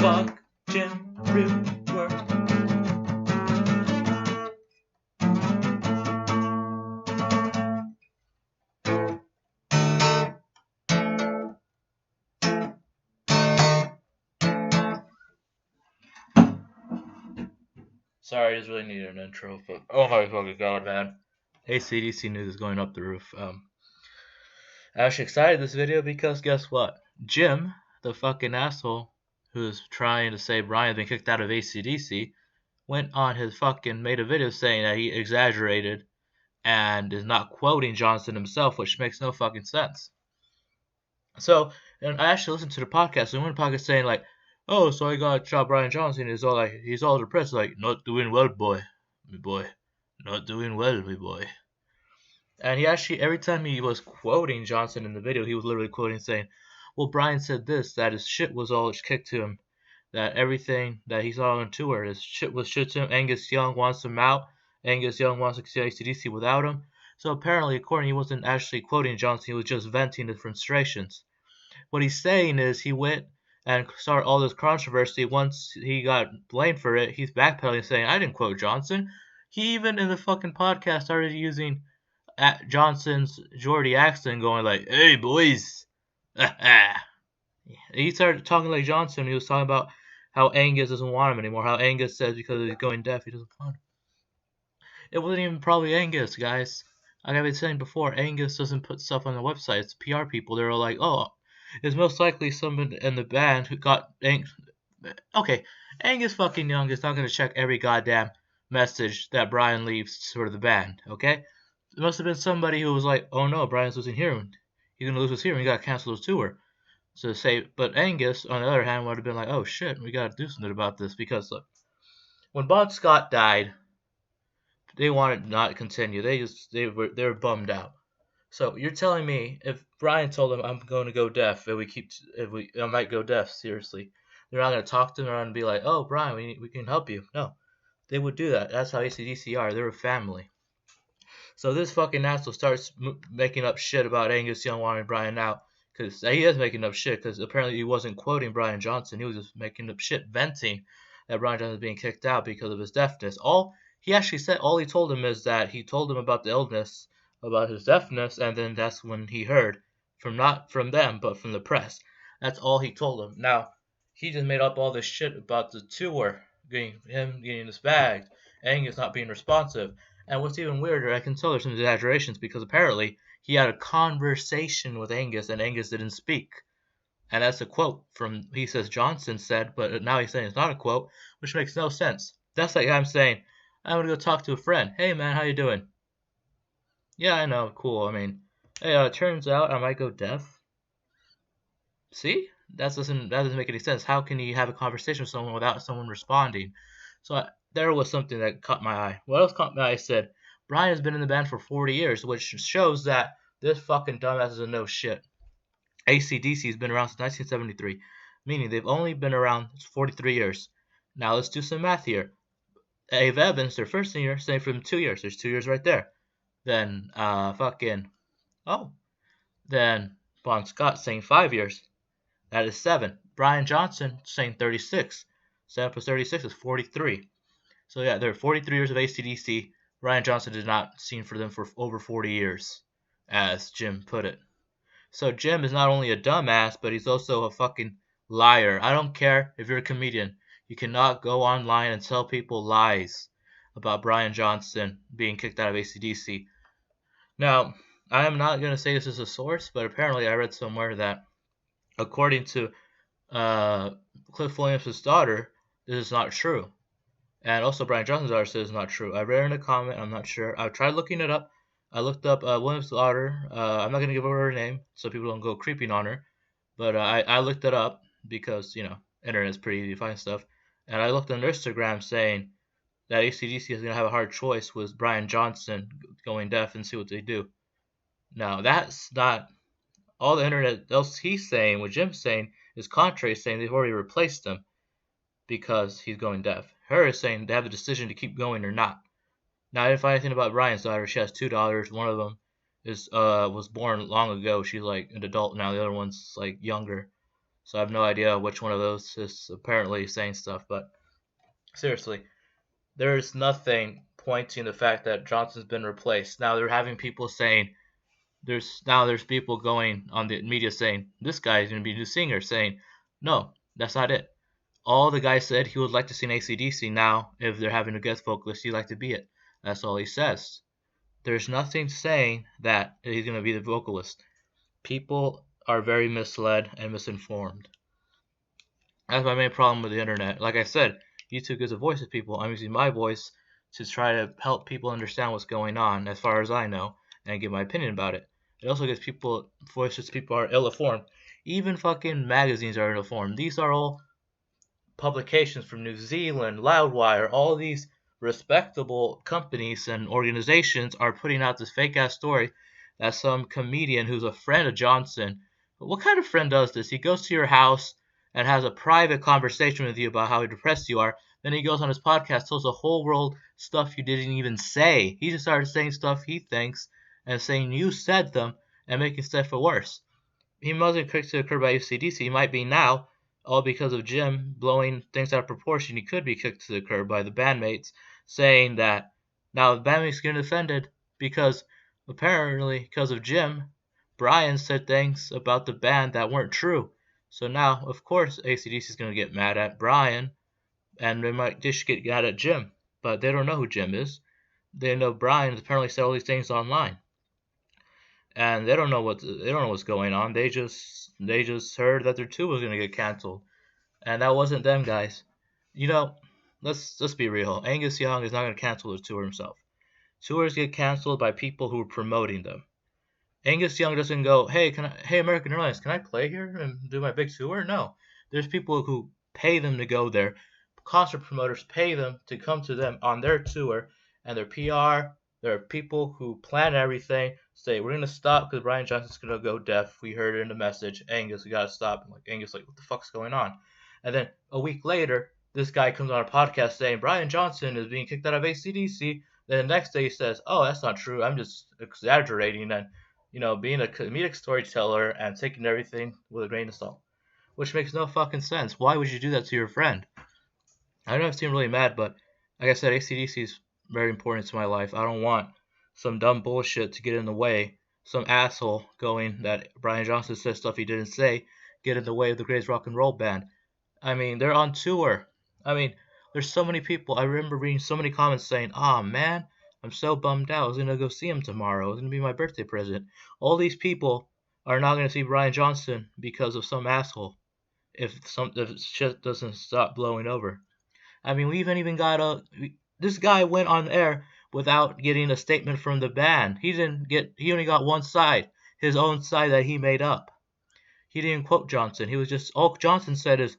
fuck Jim Brewer. Sorry, I just really needed an intro, but oh my fucking god, man. AC/DC news is going up the roof. I'm actually excited this video because guess what? Jim, the fucking asshole who's trying to say Brian's been kicked out of AC/DC, went on his fucking made a video saying that he exaggerated and is not quoting Johnson himself, which makes no fucking sense. So, and I actually listened to the podcast, and one podcast saying like, "Oh, so I got shot Brian Johnson." He's all depressed, like, "Not doing well, boy, me boy, not doing well, me boy." And he actually, every time he was quoting Johnson in the video, he was literally quoting saying, "Well, Brian said this, that his shit was all kicked to him, that everything that he saw on tour, his shit was shit to him. Angus Young wants him out. Angus Young wants to see AC/DC without him." So apparently, according, he wasn't actually quoting Johnson, he was just venting his frustrations. What he's saying is he went and started all this controversy. Once he got blamed for it, he's backpedaling, saying, "I didn't quote Johnson." He even in the fucking podcast started using Johnson's Geordie accent, going like, "Hey boys." He started talking like Johnson. He was talking about how Angus doesn't want him anymore. How Angus says because he's going deaf, he doesn't want him. It wasn't even probably Angus, guys. Like I've been saying before, Angus doesn't put stuff on the website. It's PR people. They're all like, "Oh, it's most likely someone in the band who got okay, Angus fucking Young is not going to check every goddamn message that Brian leaves for the band, okay? It must have been somebody who was like, "Oh no, Brian's losing hearing. He's going to lose his hearing. He got to cancel his tour." So say, but Angus, on the other hand, would have been like, "Oh shit, we got to do something about this," because look, when Bon Scott died, they wanted to not continue. They were bummed out. So you're telling me if Brian told them I'm going to go deaf, I might go deaf, seriously, they're not going to talk to him and be like, "Oh Brian, we can help you." No, they would do that. That's how AC/DC are. They're a family. So this fucking asshole starts making up shit about Angus Young wanting Brian out, because he is making up shit, because apparently he wasn't quoting Brian Johnson. He was just making up shit, venting that Brian Johnson was being kicked out because of his deafness. All he told him is that he told him about the illness, about his deafness, and then that's when he heard from, not from them, but from the press. That's all he told him. Now, he just made up all this shit about the tour, getting this bag, Angus not being responsive. And what's even weirder, I can tell there's some exaggerations, because apparently he had a conversation with Angus and Angus didn't speak. And that's a quote from, he says Johnson said, but now he's saying it's not a quote, which makes no sense. That's like I'm saying, I'm going to go talk to a friend. "Hey man, how you doing?" "Yeah, I know, cool. I mean, hey, it turns out I might go deaf." See? That doesn't make any sense. How can you have a conversation with someone without someone responding? So there was something that caught my eye. What else caught my eye? I said, Brian has been in the band for 40 years, which shows that this fucking dumbass is a no shit. AC/DC has been around since 1973, meaning they've only been around 43 years. Now let's do some math here. Dave Evans, their first year, stayed for 2 years. There's 2 years right there. Then then Bon Scott saying 5 years. That is 7. Brian Johnson saying 36. 7 plus 36 is 43. So yeah, there are 43 years of AC/DC. Brian Johnson did not sing for them for over 40 years, as Jim put it. So Jim is not only a dumbass, but he's also a fucking liar. I don't care if you're a comedian. You cannot go online and tell people lies about Brian Johnson being kicked out of AC/DC. Now, I am not going to say this is a source, but apparently I read somewhere that according to Cliff Williams' daughter, this is not true. And also Brian Johnson's daughter says it's not true. I read it in a comment. I'm not sure. I tried looking it up. I looked up Williams' daughter. I'm not going to give her name so people don't go creeping on her. But I looked it up because, internet's pretty easy to find stuff. And I looked on their Instagram saying that AC/DC is going to have a hard choice with Brian Johnson going deaf and see what they do. Now, that's not all the internet else he's saying, what Jim's saying, is contrary, saying they've already replaced him because he's going deaf. Her is saying they have the decision to keep going or not. Now, I didn't find anything about Brian's daughter. She has 2 daughters. One of them was born long ago. She's like an adult now. The other one's like younger. So I have no idea which one of those is apparently saying stuff. But seriously, there's nothing pointing to the fact that Johnson's been replaced. Now they're having people saying there's people going on the media saying this guy is going to be a new singer, saying no, that's not it. All the guy said he would like to sing AC/DC now. If they're having a guest vocalist, he'd like to be it. That's all he says. There's nothing saying that he's going to be the vocalist. People are very misled and misinformed. That's my main problem with the internet. Like I said, YouTube gives a voice to people. I'm using my voice to try to help people understand what's going on, as far as I know, and give my opinion about it. It also gives people voices. People are ill-informed. Even fucking magazines are ill-informed. These are all publications from New Zealand, Loudwire, all these respectable companies and organizations are putting out this fake ass story that some comedian who's a friend of Johnson. What kind of friend does this? He goes to your house and has a private conversation with you about how depressed you are. Then he goes on his podcast, tells the whole world stuff you didn't even say. He just started saying stuff he thinks and saying you said them and making stuff worse. He wasn't kicked to the curb by AC/DC. He might be now, all because of Jim blowing things out of proportion. He could be kicked to the curb by the bandmates, saying that now the bandmates getting offended because apparently because of Jim, Brian said things about the band that weren't true. So now, of course, AC/DC is going to get mad at Brian, and they might just get mad at Jim. But they don't know who Jim is. They know Brian apparently said all these things online, and they don't know what's going on. They just heard that their tour was gonna get canceled, and that wasn't them, guys. You know, let's be real. Angus Young is not gonna cancel his tour himself. Tours get canceled by people who are promoting them. Angus Young doesn't go, hey American Airlines, can I play here and do my big tour? No, there's people who pay them to go there. Concert promoters pay them to come to them on their tour, and their PR. There are people who plan everything. Say we're gonna stop because Brian Johnson's gonna go deaf. We heard it in the message. Angus, we gotta stop. And like Angus, like what the fuck's going on? And then a week later, this guy comes on a podcast saying Brian Johnson is being kicked out of AC/DC. Then the next day he says, "Oh, that's not true. I'm just exaggerating." And being a comedic storyteller and taking everything with a grain of salt, which makes no fucking sense. Why would you do that to your friend? I know I seem really mad, but like I said, AC/DC is very important to my life. I don't want some dumb bullshit to get in the way. Some asshole going that Brian Johnson said stuff he didn't say get in the way of the greatest rock and roll band. I mean, they're on tour. I mean, there's so many people. I remember reading so many comments saying, "Ah, man, I'm so bummed out. I was gonna go see him tomorrow. It was gonna be my birthday present." All these people are not gonna see Brian Johnson because of some asshole. If shit doesn't stop blowing over. I mean, we even got this guy went on air without getting a statement from the band. He only got one side, his own side that he made up. He didn't quote Johnson. He was just all Johnson said is,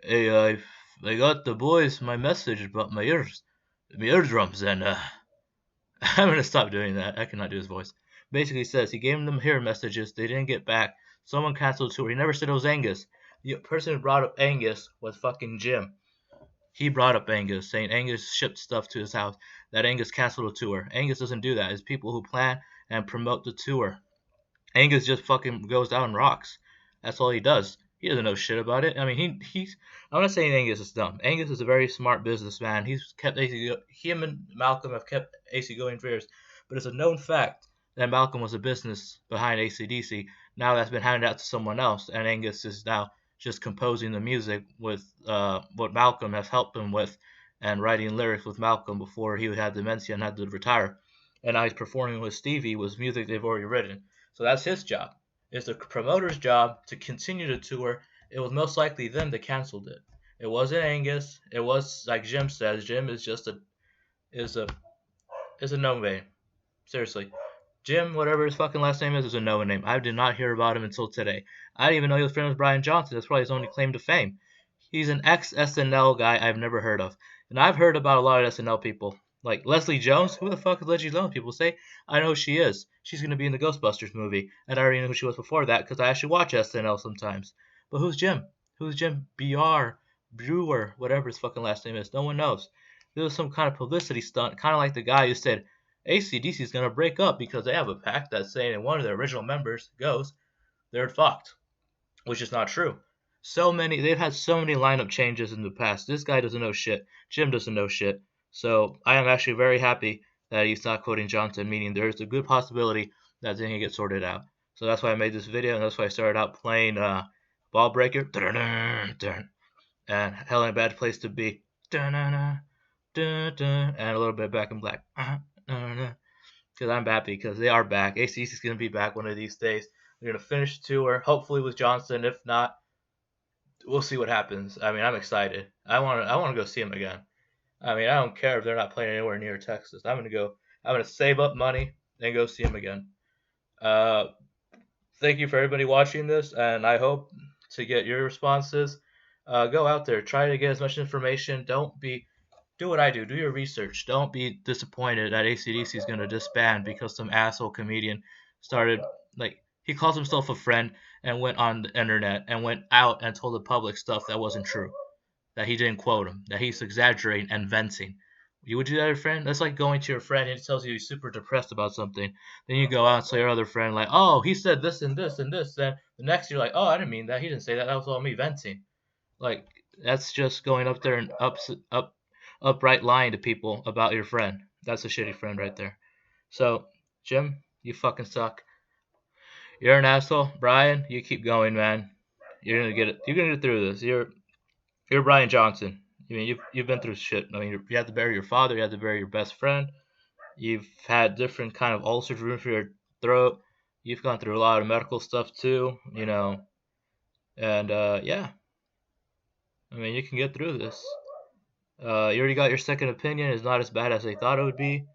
"Hey, I got the boys my message about my eardrums, and I'm gonna stop doing that. I cannot do his voice." Basically, says he gave them hear messages. They didn't get back. Someone canceled the tour. He never said it was Angus. The person who brought up Angus was fucking Jim. He brought up Angus, saying Angus shipped stuff to his house. That Angus canceled the tour. Angus doesn't do that. It's people who plan and promote the tour. Angus just fucking goes out and rocks. That's all he does. He doesn't know shit about it. I mean, he's. I'm not saying Angus is dumb. Angus is a very smart businessman. He's kept AC. Him and Malcolm have kept AC going for years. But it's a known fact that Malcolm was a business behind AC/DC. Now that's been handed out to someone else, and Angus is now just composing the music with what Malcolm has helped him with, and writing lyrics with Malcolm before he had dementia and had to retire. And now he's performing with Stevie with music they've already written. So that's his job. It's the promoter's job to continue the tour. It was most likely them that canceled it. It wasn't Angus. It was like Jim says. Jim is just is a no name. Seriously, Jim, whatever his fucking last name is a no name. I did not hear about him until today. I didn't even know he was friends with Brian Johnson. That's probably his only claim to fame. He's an ex-SNL guy I've never heard of. And I've heard about a lot of SNL people. Like Leslie Jones. Who the fuck is Leslie Jones? People say. I know who she is. She's going to be in the Ghostbusters movie. And I already knew who she was before that because I actually watch SNL sometimes. But who's Jim? Who's Jim Beure, whatever his fucking last name is. No one knows. This was some kind of publicity stunt, kind of like the guy who said AC/DC is going to break up because they have a pact that's saying if one of the original members goes, they're fucked, which is not true. They've had so many lineup changes in the past. This guy doesn't know shit. Jim doesn't know shit. So I am actually very happy that he's not quoting Johnson, meaning there's a good possibility that thing can get sorted out. So that's why I made this video, and that's why I started out playing Ball Breaker, and Hell in a Bad Place to Be, and a little bit Back in Black. Because I'm happy because they are back. ACDC is going to be back one of these days. They're going to finish the tour, hopefully with Johnson. If not, we'll see what happens. I mean, I'm excited. I want to go see him again. I mean, I don't care if they're not playing anywhere near Texas. I'm gonna go. I'm gonna save up money and go see him again. Uh, Thank you for everybody watching this, and I hope to get your responses. Go out there, try to get as much information. Do what I do. Do your research. Don't be disappointed that ACDC is gonna disband because some asshole comedian started like he calls himself a friend and went on the internet and went out and told the public stuff that wasn't true, that he didn't quote him, that he's exaggerating and venting. You would do that to your friend? That's like going to your friend and he tells you he's super depressed about something. Then you go out and tell your other friend, like, oh, he said this and this and this. Then the next you're like, oh, I didn't mean that. He didn't say that. That was all me venting. Like, that's just going up there and upright lying to people about your friend. That's a shitty friend right there. So, Jim, you fucking suck. You're an asshole. Brian, you keep going, man. You're gonna get it. You're gonna get through this. You're Brian Johnson. I mean, you've been through shit. I mean, you had to bury your father. You had to bury your best friend. You've had different kind of ulcers running through your throat. You've gone through a lot of medical stuff too, you know. And yeah, I mean, you can get through this. You already got your second opinion. It's not as bad as they thought it would be.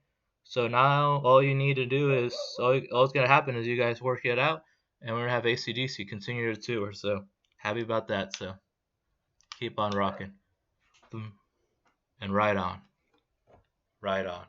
So now all you need to do is all's gonna happen is you guys work it out, and we're gonna have ACDC continue to tour. So happy about that. So keep on rocking. And right on. Right on.